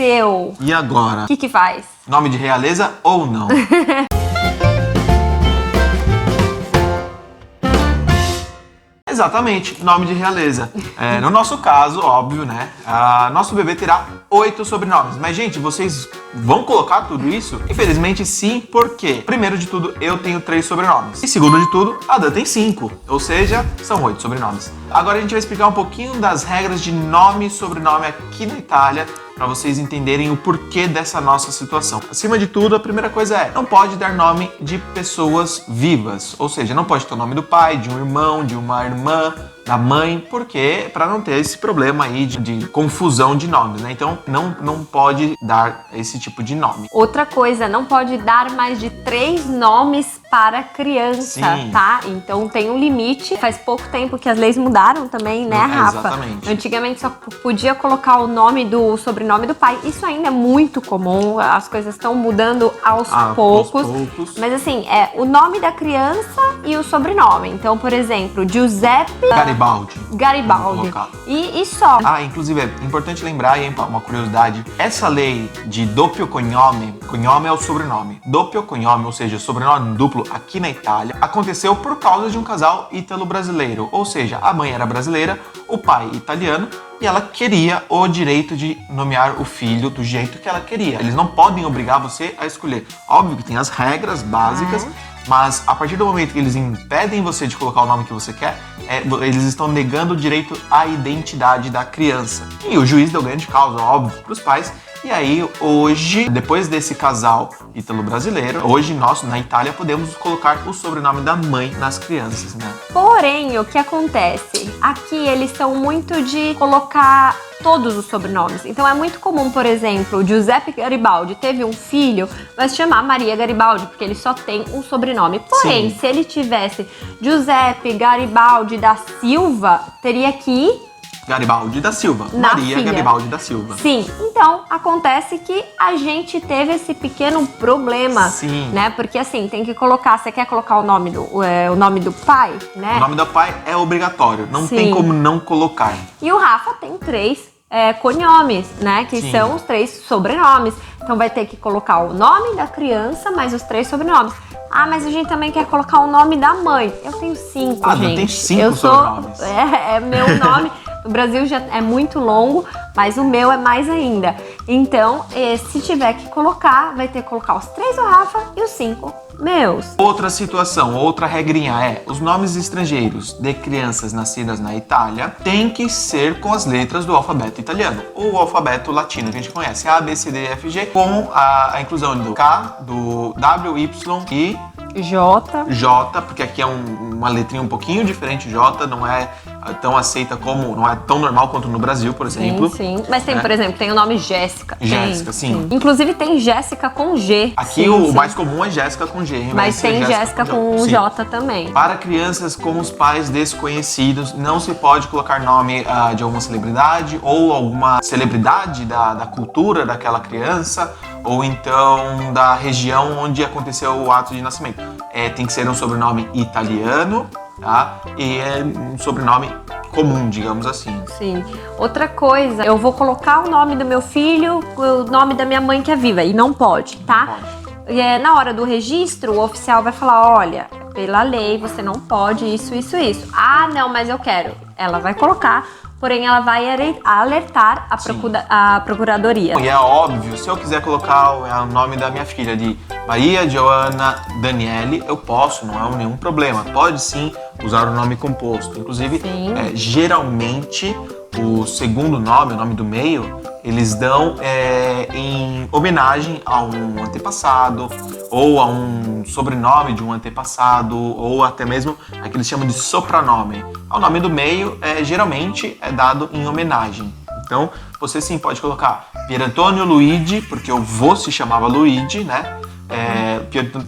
nasceu. E agora? O que faz? Nome de realeza ou não? Exatamente, nome de realeza. No nosso caso, óbvio, né? Nosso bebê terá 8 sobrenomes. Mas, gente, vocês vão colocar tudo isso? Infelizmente, sim, porque, primeiro de tudo, eu tenho 3 sobrenomes. E segundo de tudo, a Dan tem 5. Ou seja, são 8 sobrenomes. Agora a gente vai explicar um pouquinho das regras de nome e sobrenome aqui na Itália, para vocês entenderem o porquê dessa nossa situação. Acima de tudo, a primeira coisa é, não pode dar nome de pessoas vivas, ou seja, não pode ter o nome do pai, de um irmão, de uma irmã, da mãe, porque para não ter esse problema aí de confusão de nomes, né? Então não pode dar esse tipo de nome. Outra coisa, não pode dar mais de 3 nomes para criança, Sim. tá? Então tem um limite. Faz pouco tempo que as leis mudaram também, né, Rafa? Exatamente. Antigamente só podia colocar o nome do sobrenome do pai. Isso ainda é muito comum. As coisas estão mudando aos poucos. Mas assim, é o nome da criança e o sobrenome. Então, por exemplo, Giuseppe Garibaldi. E só. Inclusive é importante lembrar, e uma curiosidade, essa lei de doppio cognome é o sobrenome, doppio cognome, ou seja, sobrenome duplo aqui na Itália, aconteceu por causa de um casal ítalo-brasileiro, ou seja, a mãe era brasileira, o pai italiano, e ela queria o direito de nomear o filho do jeito que ela queria. Eles não podem obrigar você a escolher. Óbvio que tem as regras básicas, mas a partir do momento que eles impedem você de colocar o nome que você quer, eles estão negando o direito à identidade da criança. E o juiz deu grande causa, óbvio, para os pais. E aí, hoje, depois desse casal ítalo-brasileiro, hoje nós, na Itália, podemos colocar o sobrenome da mãe nas crianças, né? Porém, o que acontece? Aqui eles são muito de colocar todos os sobrenomes. Então é muito comum, por exemplo, o Giuseppe Garibaldi teve um filho, vai se chamar Maria Garibaldi, porque ele só tem um sobrenome. Porém, se ele tivesse Giuseppe Garibaldi da Silva, teria que ir Garibaldi da Silva. Maria filha. Garibaldi da Silva. Sim, então acontece que a gente teve esse pequeno problema, né? Porque assim, tem que colocar, você quer colocar o nome do pai, né? O nome do pai é obrigatório, não tem como não colocar. E o Rafa tem 3 cognomes, né? Que são os 3 sobrenomes. Então vai ter que colocar o nome da criança, mais os 3 sobrenomes. Mas a gente também quer colocar o nome da mãe. Eu tenho 5, gente. Eu tenho 5 sobrenomes. Meu nome. No Brasil já é muito longo, mas o meu é mais ainda. Então, se tiver que colocar, vai ter que colocar os 3 do Rafa e os 5 meus. Outra situação, outra regrinha os nomes estrangeiros de crianças nascidas na Itália têm que ser com as letras do alfabeto italiano, o alfabeto latino que a gente conhece, A, B, C, D, F, G, com a inclusão do K, do W, Y e J, porque aqui é uma letrinha um pouquinho diferente, J, não é tão aceita como, não é tão normal quanto no Brasil, por exemplo. Sim. Mas tem, por exemplo, tem o nome Jéssica. Jéssica, sim. Inclusive tem Jéssica com G. Aqui o mais comum é Jéssica com G. Mas tem Jéssica com J também. Para crianças com os pais desconhecidos, não se pode colocar nome de alguma celebridade ou alguma celebridade da cultura daquela criança, ou então da região onde aconteceu o ato de nascimento. Tem que ser um sobrenome italiano, tá? E é um sobrenome comum, digamos assim. Sim. Outra coisa, eu vou colocar o nome do meu filho, o nome da minha mãe que é viva, e não pode, tá? Não pode. Na hora do registro, o oficial vai falar, olha, pela lei você não pode isso. Não, mas eu quero. Ela vai colocar, porém ela vai alertar a procuradoria. E é óbvio, se eu quiser colocar o nome da minha filha de Maria Joana Daniele, eu posso, não é nenhum problema. Pode sim usar o nome composto. Inclusive, geralmente, o segundo nome, o nome do meio, eles dão em homenagem a um antepassado, ou a um sobrenome de um antepassado, ou até mesmo aquilo que eles chamam de sopranome. O nome do meio geralmente é dado em homenagem. Então, você sim pode colocar Pierantônio Luigi, porque o vô se chamava Luigi, né?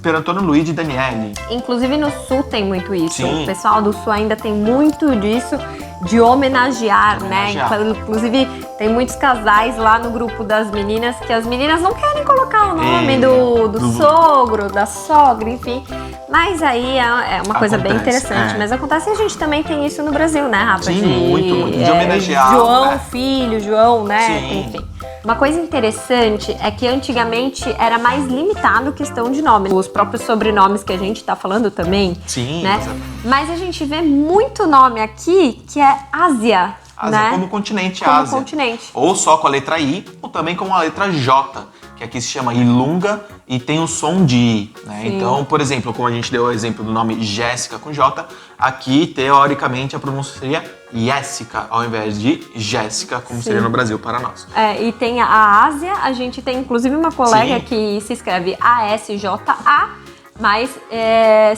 Pierantônio Luigi Daniele. Inclusive no Sul tem muito isso. Sim. O pessoal do Sul ainda tem muito disso de homenagear, né? Inclusive Tem muitos casais lá no grupo das meninas que as meninas não querem colocar o nome do sogro, da sogra, enfim. Mas aí é uma coisa bem interessante. Mas acontece que a gente também tem isso no Brasil, né, Rafa? Sim, muito. De homenagear. João, né? filho, João, né? Sim. Enfim. Uma coisa interessante é que antigamente era mais limitado a questão de nome. Os próprios sobrenomes que a gente tá falando também. Sim, né? exatamente. Mas a gente vê muito nome aqui que é Ásia. Ásia, né? como continente Como Ásia. continente. Ou só com a letra I, ou também com a letra J, que aqui se chama Ilunga e tem o som de I, né? Então, por exemplo, como a gente deu o exemplo do nome Jéssica com J, aqui, teoricamente, a pronúncia seria Jéssica, ao invés de Jéssica, como seria no Brasil para nós. E tem a Ásia, a gente tem inclusive uma colega que se escreve A-S-J-A, mas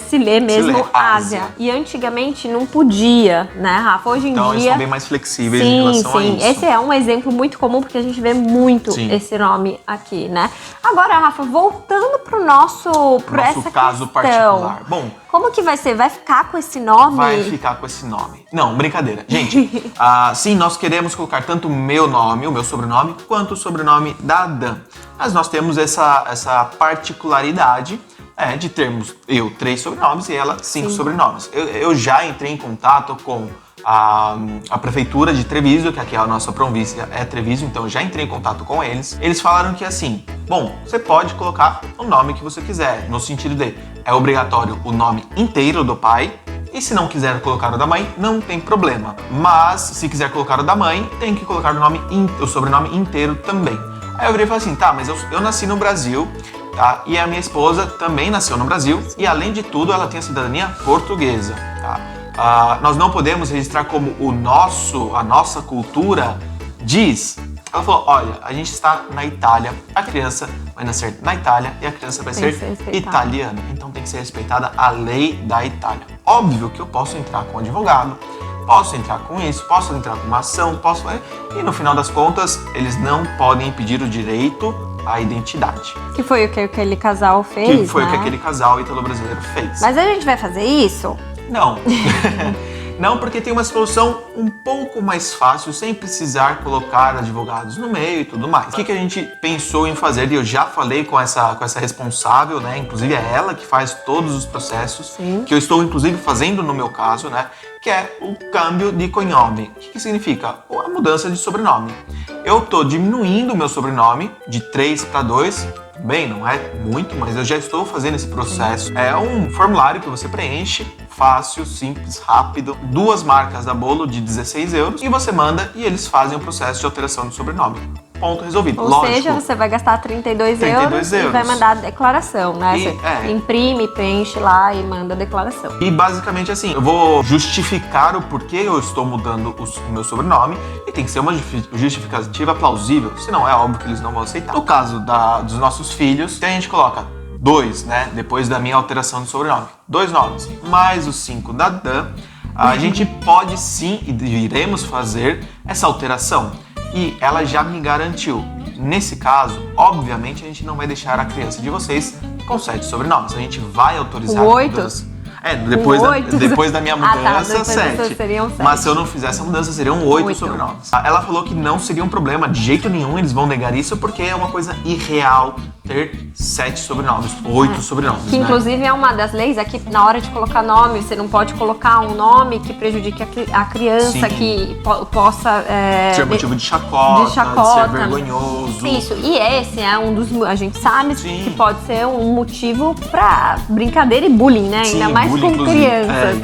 se lê mesmo Ásia. E antigamente não podia, né, Rafa? Hoje em dia... Então eles são bem mais flexíveis em relação a isso. Esse é um exemplo muito comum, porque a gente vê muito esse nome aqui, né? Agora, Rafa, voltando pro nosso caso particular. Bom, como que vai ser? Vai ficar com esse nome? Vai ficar com esse nome. Não, brincadeira. Gente, sim, nós queremos colocar tanto o meu nome, o meu sobrenome, quanto o sobrenome da Dan. Mas nós temos essa particularidade de termos eu 3 sobrenomes e ela 5 sobrenomes. Eu já entrei em contato com a prefeitura de Treviso, que aqui a nossa província é Treviso, então eu já entrei em contato com eles. Eles falaram que assim, bom, você pode colocar o nome que você quiser, no sentido de é obrigatório o nome inteiro do pai, e se não quiser colocar o da mãe, não tem problema. Mas se quiser colocar o da mãe, tem que colocar o sobrenome inteiro também. Aí eu virei e falei assim, tá, mas eu nasci no Brasil, tá? E a minha esposa também nasceu no Brasil e, além de tudo, ela tem a cidadania portuguesa, tá? Nós não podemos registrar como a nossa cultura diz. Ela falou, olha, a gente está na Itália, a criança vai nascer na Itália e a criança vai ser italiana. Então tem que ser respeitada a lei da Itália. Óbvio que eu posso entrar com um advogado, posso entrar com isso, posso entrar com uma ação, e no final das contas, eles não podem impedir o direito à identidade. Que foi o que aquele casal fez, Que foi o que aquele casal ítalo-brasileiro fez. Mas a gente vai fazer isso? Não. Não, porque tem uma solução um pouco mais fácil, sem precisar colocar advogados no meio e tudo mais. O que a gente pensou em fazer, e eu já falei com essa responsável, né? Inclusive é ela que faz todos os processos, que eu estou inclusive fazendo no meu caso, né? Que é o câmbio de cognome. O que significa? A mudança de sobrenome. Eu estou diminuindo o meu sobrenome de 3 para 2, bem, não é muito, mas eu já estou fazendo esse processo. É um formulário que você preenche, fácil, simples, rápido, 2 marcas da bolo de 16 euros e você manda e eles fazem o processo de alteração do sobrenome. Ponto resolvido. Ou seja, você vai gastar 32 euros e vai mandar a declaração, né? Você imprime, preenche lá e manda a declaração. E basicamente assim, eu vou justificar o porquê eu estou mudando o meu sobrenome e tem que ser uma justificativa plausível, senão é óbvio que eles não vão aceitar. No caso dos nossos filhos, a gente coloca 2, né? Depois da minha alteração de sobrenome. 2 nomes, mais os 5 da Dan. A gente pode sim e iremos fazer essa alteração. E ela já me garantiu. Nesse caso, obviamente, a gente não vai deixar a criança de vocês com 7 sobrenomes. A gente vai autorizar... 8? Depois da minha mudança, 7. Seriam 7. Mas se eu não fizesse a mudança, seriam 8 sobrenomes. Ela falou que não seria um problema, de jeito nenhum eles vão negar isso, porque é uma coisa irreal ter 7 sobrenomes, 8 sobrenomes. Que inclusive é uma das leis aqui, na hora de colocar nome, você não pode colocar um nome que prejudique a criança, que possa... ser motivo de chacota, de ser vergonhoso. Isso, e esse é um dos... A gente sabe que pode ser um motivo pra brincadeira e bullying, né? Ainda mais com crianças.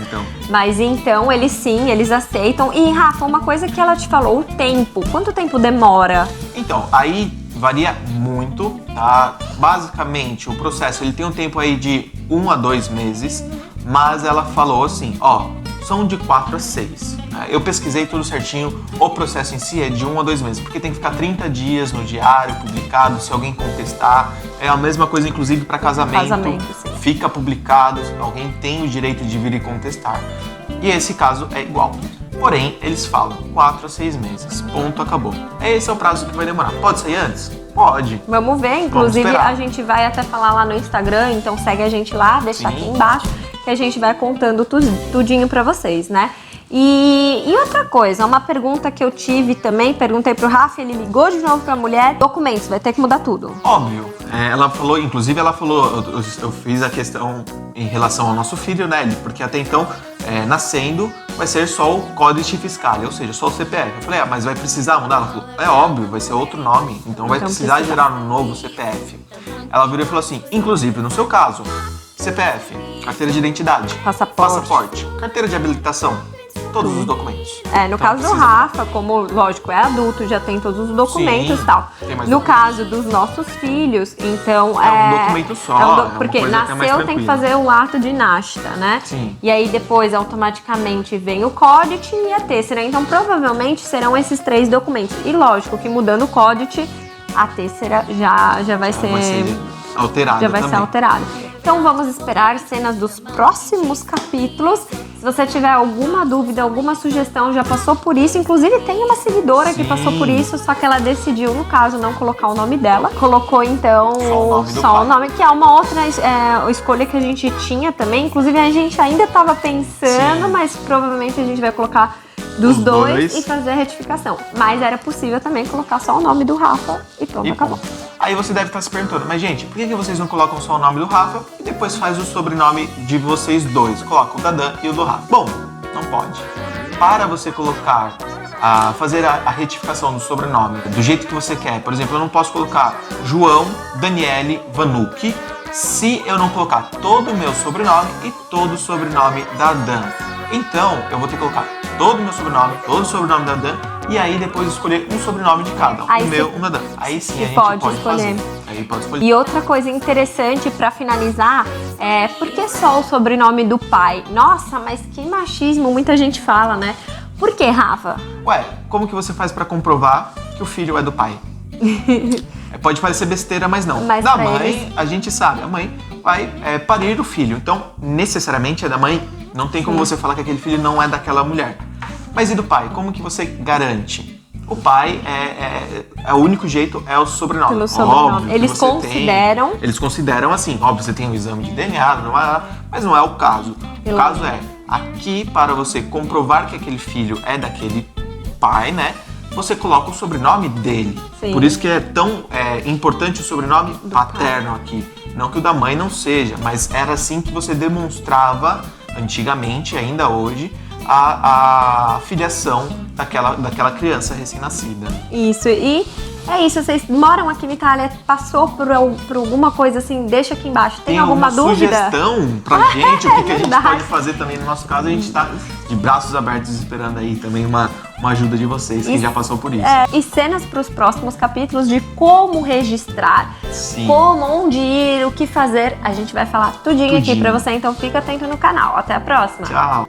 Mas então, eles aceitam. E Rafa, uma coisa que ela te falou, o tempo. Quanto tempo demora? Então, aí varia muito, tá? Basicamente, o processo ele tem um tempo aí de 1 a 2 meses, mas ela falou assim, são de 4 a 6. Eu pesquisei tudo certinho, o processo em si é de 1 a 2 meses, porque tem que ficar 30 dias no diário publicado, se alguém contestar. É a mesma coisa, inclusive, para casamento. Fica publicado, alguém tem o direito de vir e contestar. E esse caso é igual. Porém, eles falam 4 a 6 meses. Ponto, acabou. Esse é o prazo que vai demorar. Pode sair antes? Pode. Vamos ver. Inclusive, a gente vai até falar lá no Instagram, então segue a gente lá, deixa aqui embaixo, que a gente vai contando tudinho pra vocês, né? E outra coisa, uma pergunta que eu tive também, perguntei pro Rafa, ele ligou de novo pra mulher, documentos, vai ter que mudar tudo. Óbvio. Ela falou, inclusive ela falou, eu fiz a questão em relação ao nosso filho, né? Porque até então, nascendo, vai ser só o códice fiscal, ou seja, só o CPF. Eu falei, mas vai precisar mudar? Ela falou, é óbvio, vai ser outro nome, então vai precisar gerar um novo CPF. Ela virou e falou assim, inclusive no seu caso, CPF, carteira de identidade, passaporte, carteira de habilitação, todos os documentos. No caso do Rafa, como, lógico, é adulto, já tem todos os documentos e tal. No caso dos nossos filhos, então um documento só. Porque nasceu, tem que fazer o ato de nascita, né? Sim. E aí depois, automaticamente, vem o códice e a têssera. Então, provavelmente, serão esses 3 documentos. E lógico que mudando o códice, a têssera já vai ser alterada. Já vai ser alterada. Então vamos esperar cenas dos próximos capítulos. Se você tiver alguma dúvida, alguma sugestão, já passou por isso. Inclusive tem uma seguidora que passou por isso, só que ela decidiu, no caso, não colocar o nome dela. Colocou então só o nome, que é uma outra escolha que a gente tinha também. Inclusive a gente ainda estava pensando, mas provavelmente a gente vai colocar dos dois e fazer a retificação. Mas era possível também colocar só o nome do Rafa e pronto, acabou. Aí você deve estar se perguntando, mas gente, por que vocês não colocam só o nome do Rafa e depois faz o sobrenome de vocês dois? Coloca o da Dan e o do Rafa. Bom, não pode. Para você colocar, fazer a retificação do sobrenome do jeito que você quer, por exemplo, eu não posso colocar João Daniele Vanucci se eu não colocar todo o meu sobrenome e todo o sobrenome da Dan. Então, eu vou ter que colocar todo o meu sobrenome, todo o sobrenome da Dan, e aí depois escolher um sobrenome de cada. O meu, um da Dan. Aí sim a gente pode escolher. Aí pode escolher. E outra coisa interessante pra finalizar é por que só o sobrenome do pai? Nossa, mas que machismo, muita gente fala, né? Por que, Rafa? Ué, como que você faz pra comprovar que o filho é do pai? Pode parecer besteira, mas não. Mas da mãe, a gente sabe, a mãe vai parir o filho. Então, necessariamente é da mãe. Não tem como você falar que aquele filho não é daquela mulher. Mas e do pai? Como que você garante? O pai o único jeito é o sobrenome. Pelo sobrenome. Óbvio, eles consideram. Eles consideram assim, óbvio, você tem um exame de DNA, mas não é o caso. O caso é, aqui para você comprovar que aquele filho é daquele pai, né? Você coloca o sobrenome dele. Sim. Por isso que é tão importante o sobrenome paterno aqui. Não que o da mãe não seja, mas era assim que você demonstrava antigamente, ainda hoje, a filiação daquela criança recém-nascida. Isso, e é isso, vocês moram aqui na Itália, passou por alguma coisa assim, deixa aqui embaixo. Tem alguma dúvida? Sugestão pra gente, o que a gente pode fazer também no nosso caso, a gente tá de braços abertos esperando aí também uma ajuda de vocês, quem já passou por isso. E cenas para os próximos capítulos de como registrar, onde ir, o que fazer, a gente vai falar tudinho aqui pra você, então fica atento no canal. Até a próxima. Tchau.